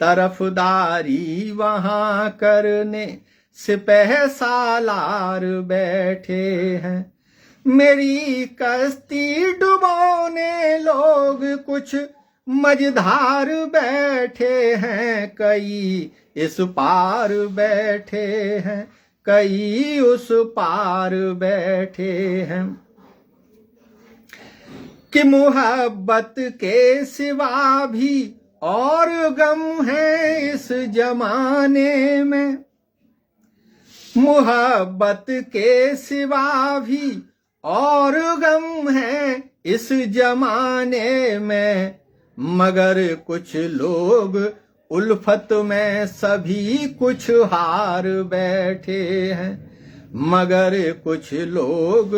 तरफदारी वहां करने सिपह सालार बैठे हैं। मेरी कश्ती डुबाने लोग कुछ मझधार बैठे हैं, कई इस पार बैठे हैं, कई उस पार बैठे हैं। कि मोहब्बत के सिवा भी और गम है इस जमाने में, मोहब्बत के सिवा भी और गम है इस जमाने में। मगर कुछ लोग उल्फत में सभी कुछ हार बैठे हैं, मगर कुछ लोग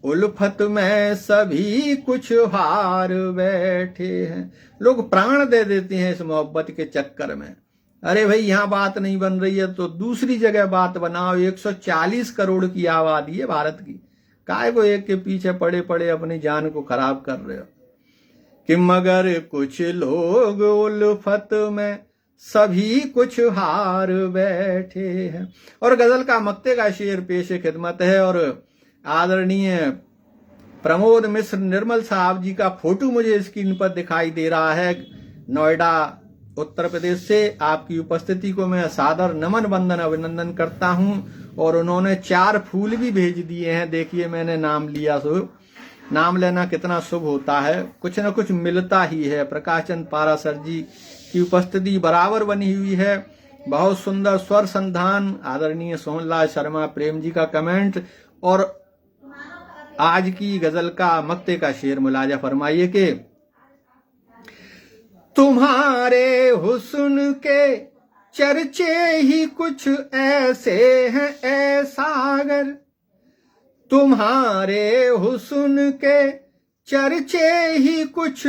उल्फत में सभी कुछ हार बैठे हैं। लोग प्राण दे देते हैं इस मोहब्बत के चक्कर में। अरे भाई यहाँ बात नहीं बन रही है तो दूसरी जगह बात बनाओ। 140 करोड़ की आबादी है भारत की, काहे को एक के पीछे पड़े पड़े अपनी जान को खराब कर रहे हो। कि मगर कुछ लोग उल्फत में सभी कुछ हार बैठे हैं। और गजल का मक्ते का शेर पेश खिदमत है। और आदरणीय प्रमोद मिश्र निर्मल साहब जी का फोटो मुझे स्क्रीन पर दिखाई दे रहा है, नोएडा उत्तर प्रदेश से। आपकी उपस्थिति को मैं सादर नमन वंदन अभिनंदन करता हूं। और उन्होंने 4 फूल भी भेज दिए हैं। देखिए मैंने नाम लिया, सो नाम लेना कितना शुभ होता है, कुछ न कुछ मिलता ही है। प्रकाश चंद पारासर जी की उपस्थिति बराबर बनी हुई है। बहुत सुंदर स्वर संधान, आदरणीय सोहनलाल शर्मा प्रेम जी का कमेंट। और आज की गजल का मक्ते का शेर मुलाजा फरमाइए कि तुम्हारे हुस्न के चर्चे ही कुछ ऐसे हैं ऐ सागर, तुम्हारे हुस्न के चर्चे ही कुछ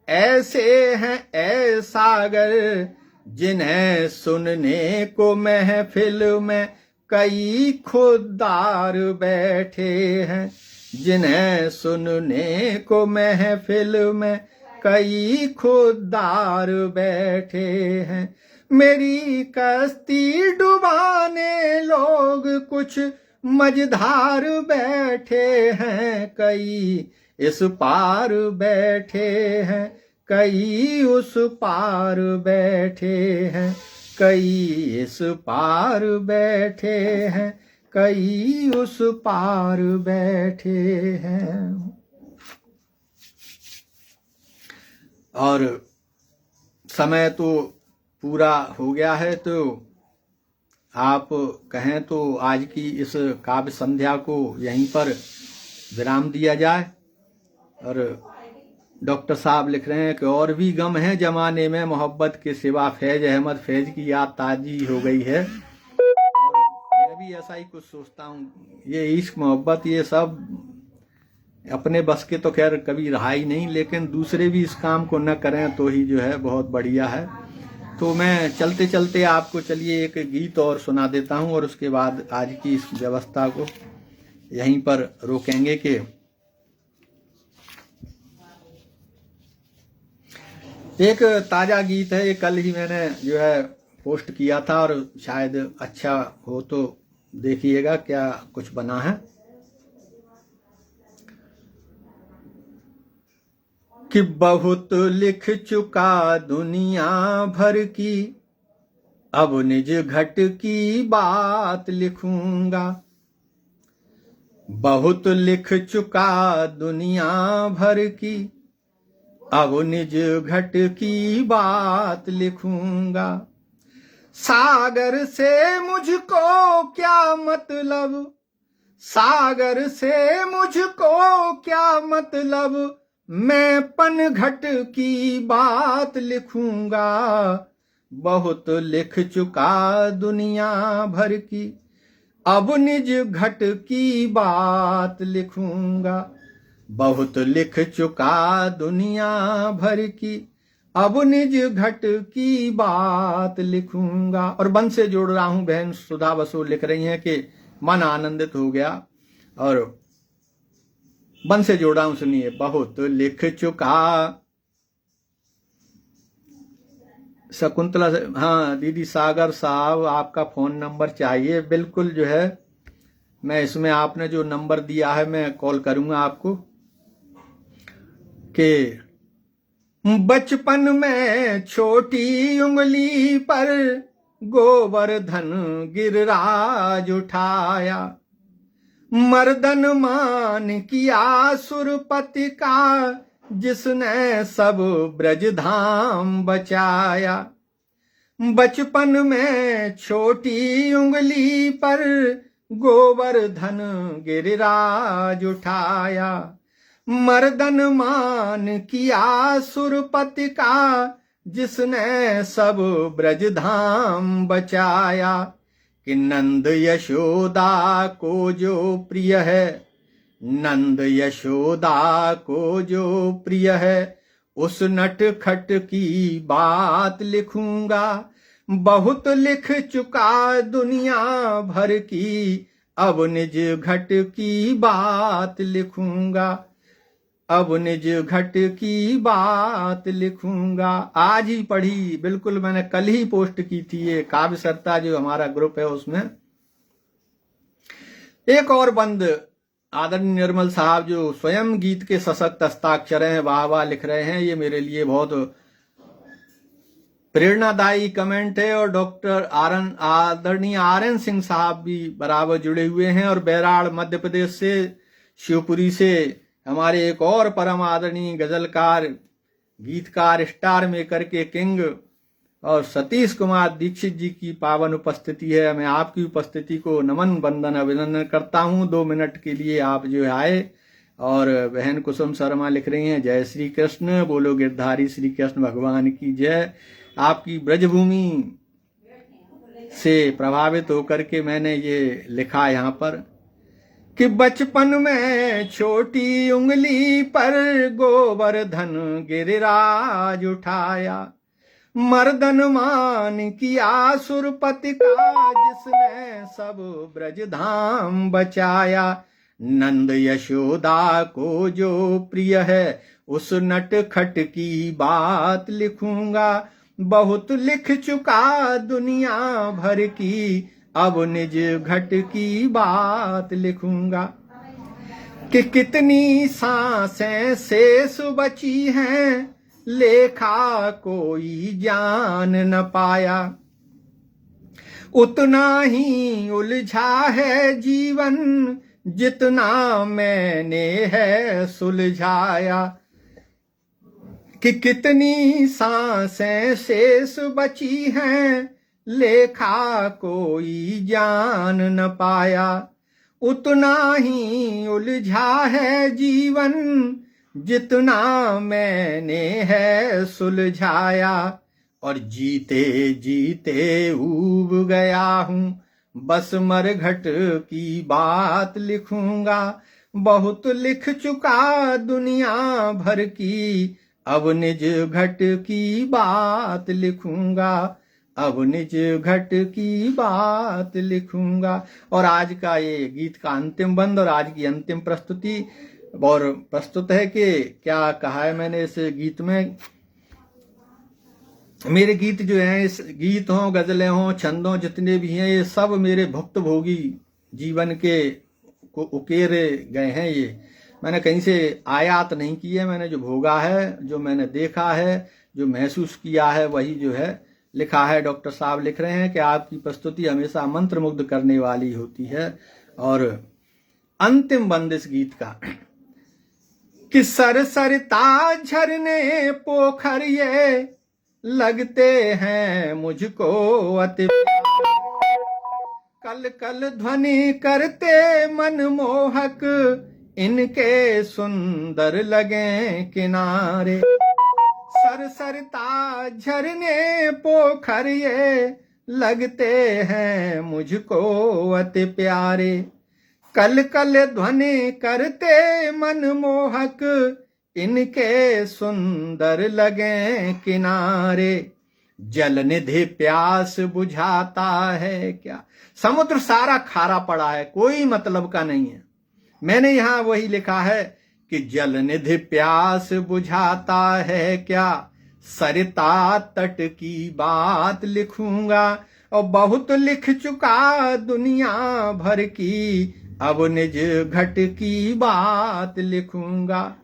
ऐसे हैं ऐ सागर, जिन्हें सुनने को महफिल में कई खुददार बैठे हैं, जिन्हें सुनने को महफिल में कई खुददार बैठे हैं। मेरी कश्ती डुबाने लोग कुछ मझधार बैठे हैं, कई इस पार बैठे हैं, कई उस पार बैठे हैं, कई इस पार बैठे हैं, कई उस पार बैठे हैं। और समय तो पूरा हो गया है, तो आप कहें तो आज की इस काव्य संध्या को यहीं पर विराम दिया जाए। और डॉक्टर साहब लिख रहे हैं कि और भी गम है जमाने में, मोहब्बत के सिवा फैज अहमद फैज की याद ताजी हो गई है। और मैं भी ऐसा ही कुछ सोचता हूँ। ये इश्क मोहब्बत ये सब अपने बस के तो खैर कभी रहा ही नहीं, लेकिन दूसरे भी इस काम को न करें तो ही जो है बहुत बढ़िया है। तो मैं चलते चलते आपको चलिए एक गीत और सुना देता हूं और उसके बाद आज की इस व्यवस्था को यहीं पर रोकेंगे। कि एक ताजा गीत है, ये कल ही मैंने जो है पोस्ट किया था और शायद अच्छा हो तो देखिएगा क्या कुछ बना है। कि बहुत लिख चुका दुनिया भर की, अब निज घट की बात लिखूंगा। बहुत लिख चुका दुनिया भर की, अब निज घट की बात लिखूंगा। सागर से मुझको क्या मतलब, सागर से मुझको क्या मतलब, मैं पनघट की बात लिखूंगा। बहुत लिख चुका दुनिया भर की, अब निज घट की बात लिखूंगा। बहुत लिख चुका दुनिया भर की, अब निज घट की बात लिखूंगा। और बन से जोड़ रहा हूं, बहन सुधा बसु लिख रही हैं कि मन आनंदित हो गया। और बन से जोड़ा हूं, सुनिए। बहुत लिख चुका, शकुंतला से, हाँ दीदी सागर साहब आपका फोन नंबर चाहिए। बिल्कुल जो है मैं इसमें आपने जो नंबर दिया है मैं कॉल करूंगा आपको। कि बचपन में छोटी उंगली पर गोवर्धन गिरिराज उठाया। मर्दन मान किया सुरपति का, जिसने सब ब्रज धाम बचाया। बचपन में छोटी उंगली पर गोवर्धन गिरिराज उठाया। मर्दन मान किया सुरपति का, जिसने सब ब्रज धाम बचाया। कि नंद यशोदा को जो प्रिय है, नंद यशोदा को जो प्रिय है, उस नटखट की बात लिखूंगा। बहुत लिख चुका दुनिया भर की, अब निज घट की बात लिखूंगा। अब निज घट की बात लिखूंगा। आज ही पढ़ी, बिल्कुल मैंने कल ही पोस्ट की थी ये काव्य सरिता जो हमारा ग्रुप है उसमें। एक और बंद आदरणीय निर्मल साहब जो स्वयं गीत के सशक्त हस्ताक्षर हैं, वाह वाह लिख रहे हैं, ये मेरे लिए बहुत प्रेरणादायी कमेंट है। और डॉक्टर आदरणीय RN सिंह साहब भी बराबर जुड़े हुए हैं। और बैराड़ मध्य प्रदेश से, शिवपुरी से हमारे एक और परम आदरणीय गजलकार, गीतकार, स्टार मेकर के किंग और सतीश कुमार दीक्षित जी की पावन उपस्थिति है। मैं आपकी उपस्थिति को नमन वंदन अभिनंदन करता हूं। 2 मिनट के लिए आप जो आए। और बहन कुसुम शर्मा लिख रही हैं, जय श्री कृष्ण, बोलो गिरधारी श्री कृष्ण भगवान की जय। आपकी ब्रजभूमि से प्रभावित होकर के मैंने ये लिखा यहाँ पर कि बचपन में छोटी उंगली पर गोवर्धन गिरिराज उठाया। मर्दन मान किया सुरपति का, जिसने सब ब्रज धाम बचाया। नंद यशोदा को जो प्रिय है, उस नटखट की बात लिखूंगा। बहुत लिख चुका दुनिया भर की, अब निज घट की बात लिखूंगा। कि कितनी सांसें शेष बची हैं, लेखा कोई जान न पाया। उतना ही उलझा है जीवन, जितना मैंने है सुलझाया। कि कितनी सांसें शेष बची हैं, लेखा कोई जान न पाया। उतना ही उलझा है जीवन, जितना मैंने है सुलझाया। और जीते जीते ऊब गया हूँ, बस मरघट की बात लिखूंगा। बहुत लिख चुका दुनिया भर की, अब निज घट की बात लिखूंगा। अब निज घट की बात लिखूंगा। और आज का ये गीत का अंतिम बंद और आज की अंतिम प्रस्तुति और प्रस्तुत है कि क्या कहा है मैंने इस गीत में। मेरे गीत जो हैं, इस गीत हों, गजलें हों, छंदों जितने भी हैं, ये सब मेरे भुक्त भोगी जीवन के को उकेरे गए हैं। ये मैंने कहीं से आयात नहीं की है। मैंने जो भोगा है, जो मैंने देखा है, जो महसूस किया है, वही जो है लिखा है। डॉक्टर साहब लिख रहे हैं कि आपकी प्रस्तुति हमेशा मंत्रमुग्ध करने वाली होती है। और अंतिम बंद इस गीत का कि सरसरता झरने पोखर ये, लगते हैं मुझको अति कल कल ध्वनि करते मनमोहक, इनके सुंदर लगे किनारे। सरसरता झरने पोखर ये, लगते हैं मुझको अति प्यारे। कल कल ध्वनि करते मनमोहक, इनके सुंदर लगे किनारे। जल निधि प्यास बुझाता है क्या। समुद्र सारा खारा पड़ा है, कोई मतलब का नहीं है। मैंने यहां वही लिखा है कि जल निधि प्यास बुझाता है क्या, सरिता तट की बात लिखूंगा। और बहुत लिख चुका दुनिया भर की, अब निज घट की बात लिखूंगा।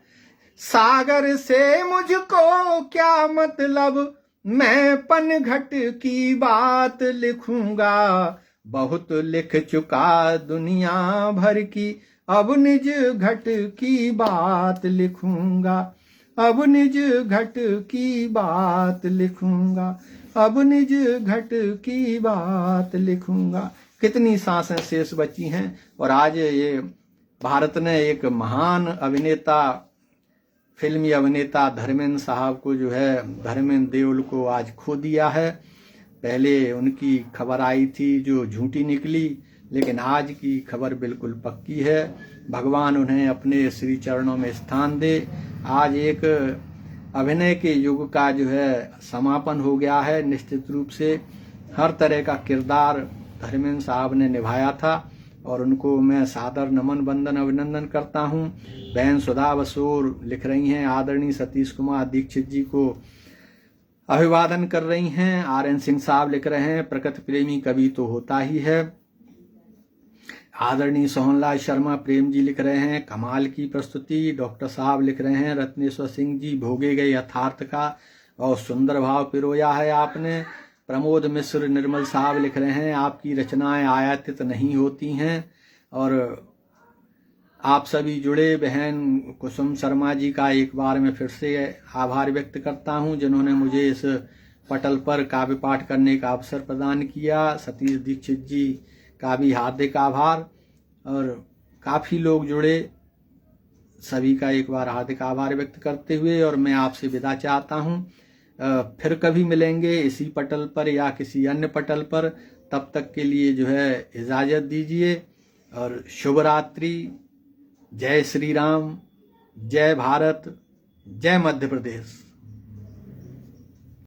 सागर से मुझको क्या मतलब, मैं पनघट की बात लिखूंगा, बहुत लिख चुका दुनिया भर की, अब निज घट की बात लिखूंगा, अब निज घट की बात लिखूंगा, अब निज घट की बात लिखूंगा। कितनी सांसें शेष बची हैं। और आज ये भारत ने एक महान अभिनेता, फिल्मी अभिनेता धर्मेंद्र साहब को जो है, धर्मेंद्र देओल को आज खो दिया है। पहले उनकी खबर आई थी जो झूठी निकली, लेकिन आज की खबर बिल्कुल पक्की है। भगवान उन्हें अपने श्री चरणों में स्थान दे। आज एक अभिनय के युग का जो है समापन हो गया है। निश्चित रूप से हर तरह का किरदार धर्मेंद्र साहब ने निभाया था और उनको मैं सादर नमन वंदन अभिनंदन करता हूं। बहन सुधा बसोर लिख रही हैं, आदरणीय सतीश कुमार दीक्षित जी को अभिवादन कर रही हैं। RN सिंह साहब लिख रहे हैं, प्रकृति प्रेमी कवि तो होता ही है। आदरणीय सोहनलाल शर्मा प्रेम जी लिख रहे हैं, कमाल की प्रस्तुति। डॉक्टर साहब लिख रहे हैं, रत्नेश्वर सिंह जी, भोगे गए यथार्थ का और सुंदर भाव पिरोया है आपने। प्रमोद मिश्र निर्मल साहब लिख रहे हैं, आपकी रचनाएं आयातित नहीं होती हैं। और आप सभी जुड़े बहन कुसुम शर्मा जी का एक बार मैं फिर से आभार व्यक्त करता हूं, जिन्होंने मुझे इस पटल पर काव्य पाठ करने का अवसर प्रदान किया। सतीश दीक्षित जी का भी हार्दिक आभार। और काफ़ी लोग जुड़े, सभी का एक बार हार्दिक आभार व्यक्त करते हुए और मैं आपसे विदा चाहता हूं। फिर कभी मिलेंगे इसी पटल पर या किसी अन्य पटल पर। तब तक के लिए जो है इजाज़त दीजिए और शुभ रात्रि। जय श्री राम, जय भारत, जय मध्य प्रदेश।